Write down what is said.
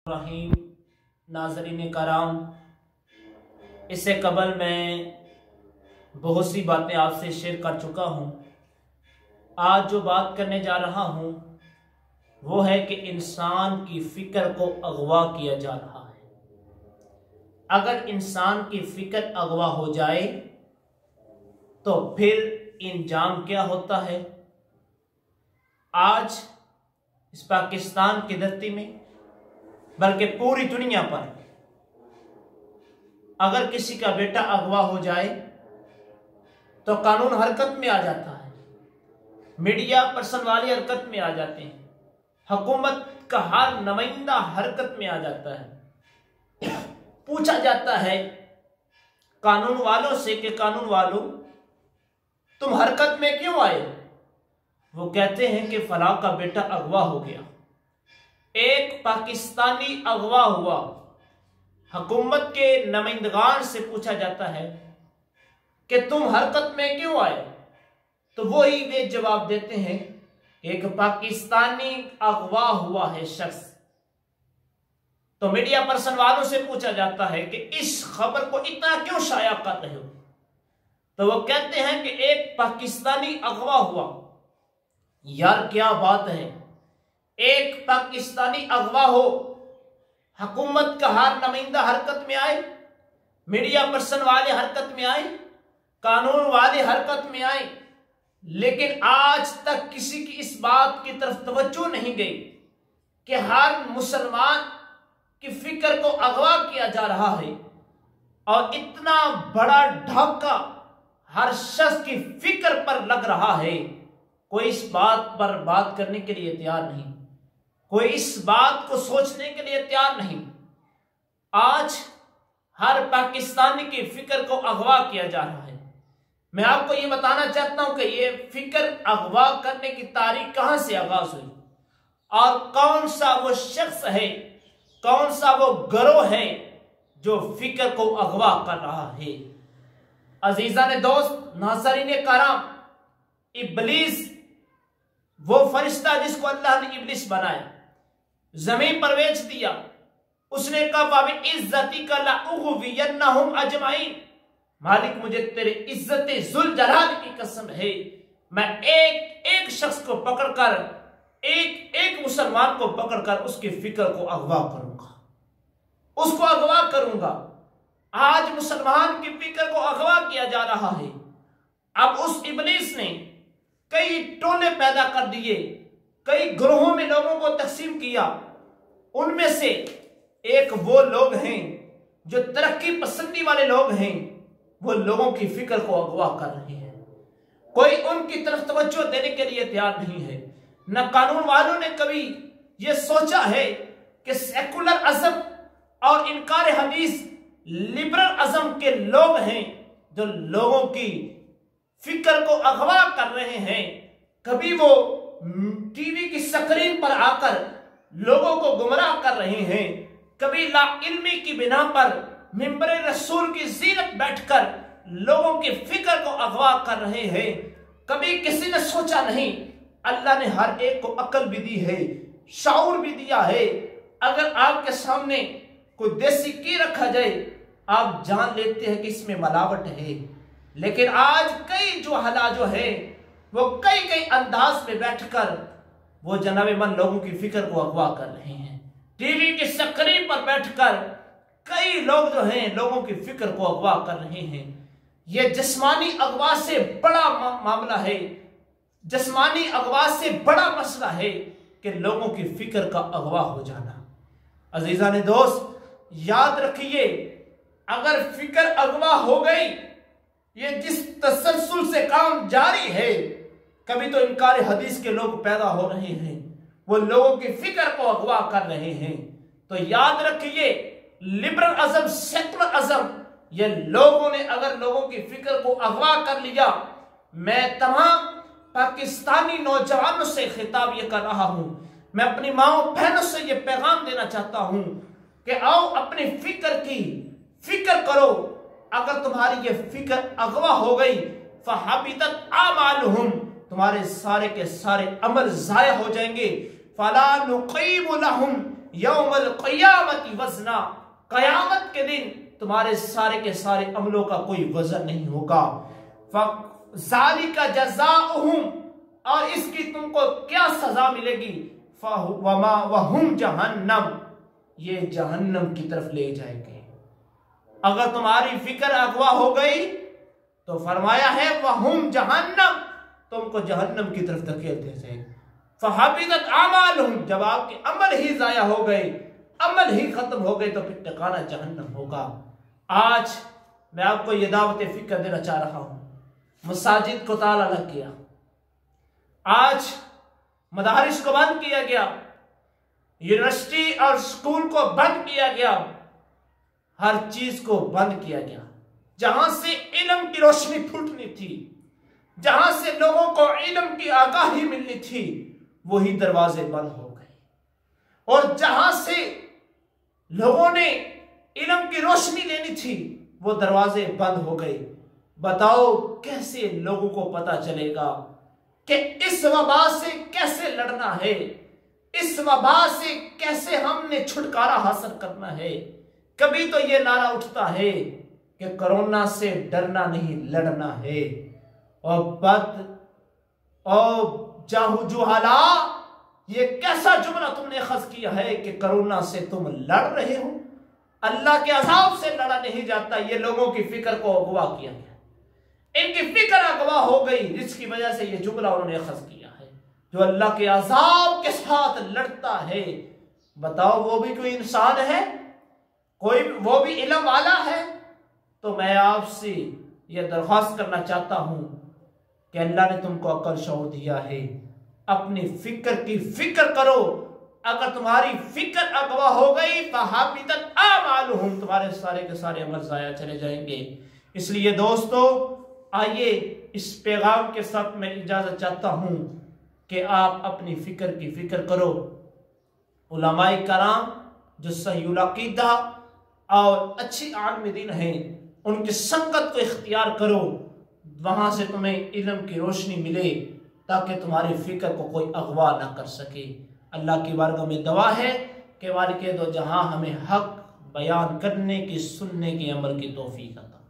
रहीम नाज़रीन कराम, इससे कबल मैं बहुत सी बातें आपसे शेयर कर चुका हूँ। आज जो बात करने जा रहा हूँ वो है कि इंसान की फ़िक्र को अगवा किया जा रहा है। अगर इंसान की फ़िक्र अगवा हो जाए तो फिर इंजाम क्या होता है। आज इस पाकिस्तान की धरती में बल्कि पूरी दुनिया पर अगर किसी का बेटा अगवा हो जाए तो कानून हरकत में आ जाता है, मीडिया पर्सन वाले हरकत में आ जाते हैं, हुकूमत का हर नुमाइंदा हरकत में आ जाता है। पूछा जाता है कानून वालों से कि कानून वालों तुम हरकत में क्यों आए। वो कहते हैं कि फलां का बेटा अगवा हो गया। एक पाकिस्तानी अगवा हुआ, हुकूमत के नुमाइंदगान से पूछा जाता है कि तुम हरकत में क्यों आए, तो वही वे जवाब देते हैं एक पाकिस्तानी अगवा हुआ है शख्स। तो मीडिया पर्सन वालों से पूछा जाता है कि इस खबर को इतना क्यों शाया कर रहे हो, तो वो कहते हैं कि एक पाकिस्तानी अगवा हुआ। यार क्या बात है, एक पाकिस्तानी अगवा हो, हुकूमत का हर नुमाइंदा हरकत में आए, मीडिया पर्सन वाले हरकत में आए, कानून वाले हरकत में आए, लेकिन आज तक किसी की इस बात की तरफ तवज्जो नहीं गई कि हर मुसलमान की फिक्र को अगवा किया जा रहा है और इतना बड़ा ढाका हर शख्स की फिक्र पर लग रहा है। कोई इस बात पर बात करने के लिए तैयार नहीं, कोई इस बात को सोचने के लिए तैयार नहीं। आज हर पाकिस्तानी की फिक्र को अगवा किया जा रहा है। मैं आपको ये बताना चाहता हूं कि ये फिक्र अगवा करने की तारीख कहां से आगाज हुई और कौन सा वो शख्स है, कौन सा वो गिरोह है जो फिक्र को अगवा कर रहा है। अजीजान दोस्त, नाज़रीन कराम, इब्लीस वो फरिश्ता जिसको अल्लाह ने इब्लीस बनाया, जमीन पर बेच दिया, उसने कहा इज्जती का लाउग़वियन्नहुम अजमाइन, मालिक मुझे तेरे इज्जत जुल जलाल की कसम है, मैं एक एक शख्स को पकड़कर, एक एक मुसलमान को पकड़कर उसकी फिक्र को अगवा करूंगा, उसको अगवा करूंगा। आज मुसलमान की फिक्र को अगवा किया जा रहा है। अब उस इब्लीस ने कई टोले पैदा कर दिए, कई ग्रोहों में लोगों को तकसीम किया। उनमें से एक वो लोग हैं जो तरक्की पसंदी वाले लोग हैं, वो लोगों की फिक्र को अगवा कर रहे हैं। कोई उनकी तरफ तवज्जो देने के लिए तैयार नहीं है। न कानून वालों ने कभी ये सोचा है कि सेकुलर अज़म और इनकार हदीस लिबरल अज़म के लोग हैं जो लोगों की फिक्र को अगवा कर रहे हैं। कभी वो टीवी की स्क्रीन पर आकर लोगों को गुमराह कर रहे हैं, कभी लाइल्मी की बिना पर मिंबर रसूल की ज़ीनत बैठकर लोगों की फिक्र को अगवा कर रहे हैं। कभी किसी ने सोचा नहीं, अल्लाह ने हर एक को अक्ल भी दी है, शाऊर भी दिया है। अगर आपके सामने कोई देसी घी रखा जाए, आप जान लेते हैं कि इसमें मिलावट है, लेकिन आज कई जो हला जो है वो कई कई अंदाज में बैठकर वो जनाबे मन लोगों की फिक्र को अगवा कर रहे हैं। टीवी की स्क्रीन पर बैठकर कई लोग जो हैं लोगों की फिक्र को अगवा कर रहे हैं। यह जिस्मानी अगवा से बड़ा मामला है, जिस्मानी अगवा से बड़ा मसला है कि लोगों की फिक्र का अगवा हो जाना। अजीजान दोस्त, याद रखिए, अगर फिक्र अगवा हो गई, ये जिस तसलसल से काम जारी है, कभी तो इनकार हदीस के लोग पैदा हो रहे हैं, वो लोगों की फिक्र को अगवा कर रहे हैं। तो याद रखिए, लिबरल अज़म, सेकुलर अज़म, ये लोगों ने अगर लोगों की फिक्र को अगवा कर लिया, मैं तमाम पाकिस्तानी नौजवानों से खिताब ये कर रहा हूं, मैं अपनी माओ बहनों से ये पैगाम देना चाहता हूं कि आओ अपनी फिक्र की फिक्र करो। अगर तुम्हारी ये फिक्र अगवा हो गई, फहबितत आमालुहुम, तुम्हारे सारे के सारे अमल जाया हो जाएंगे। फला नुक़ीमु लहुम यौमल क़ियामति वज़ना, क़यामत के दिन तुम्हारे सारे के सारे अमलों का कोई वजन नहीं होगा। फ़ज़ालिका जज़ाउहुम, और इसकी तुमको क्या सजा मिलेगी, वहुम जहन्नम, ये जहन्नम की तरफ ले जाएंगे। अगर तुम्हारी फिक्र अगवा हो गई तो फरमाया है वहुम जहन्नम, तुमको जहन्नम की तरफ धकेल दिया जाएगा। फहबितत आमालुहुम, जब आपके अमल ही जाया हो गए, अमल ही खत्म हो गए, तो फिर ठिकाना जहन्नम होगा। आज मैं आपको ये दावत फिक्र देना चाह रहा हूं। मसाजिद को ताला लग गया, आज मदारिस को बंद किया गया, यूनिवर्सिटी और स्कूल को बंद किया गया, हर चीज को बंद किया गया। जहां से इल्म की रोशनी फूटनी थी, जहां से लोगों को इल्म की आगाही मिलनी थी, वही दरवाजे बंद हो गए। और जहां से लोगों ने इल्म की रोशनी लेनी थी, वो दरवाजे बंद हो गए। बताओ कैसे लोगों को पता चलेगा कि इस वबा से कैसे लड़ना है, इस वबा से कैसे हमने छुटकारा हासिल करना है। कभी तो ये नारा उठता है कि कोरोना से डरना नहीं लड़ना है, और जुहाला, ये कैसा जुमला तुमने खस किया है कि कोरोना से तुम लड़ रहे हो। अल्लाह के अज़ाब से लड़ा नहीं जाता, ये लोगों की फिक्र को अगवा किया गया, इनकी फिक्र अगवा हो गई, जिसकी वजह से ये जुमला उन्होंने खस किया है। जो अल्लाह के अज़ाब के साथ लड़ता है, बताओ वो भी कोई इंसान है, कोई वो भी इल्म वाला है। तो मैं आपसे यह दरख्वास्त करना चाहता हूं कि अल्लाह ने तुमको अक्ल शऊर दिया है, अपनी फिक्र की फिक्र करो। अगर तुम्हारी फिक्र अगवा हो गई, फहबितत आमालुहुम, तुम्हारे सारे के सारे अमल जाया चले जाएंगे। इसलिए दोस्तों, आइए इस पैगाम के साथ मैं इजाजत चाहता हूं कि आप अपनी फिक्र की फिक्र करो। उलमाए कराम जो सहीउल अकीदा और अच्छी आलिम दीन हैं, उनकी संगत को इख्तियार करो, वहां से तुम्हें इल्म की रोशनी मिले, ताकि तुम्हारी फिक्र को कोई अगवा ना कर सके। अल्लाह की बारगाह में दुआ है कि मालिक दो जहां हमें हक बयान करने की, सुनने की, अमल की तौफीक अता।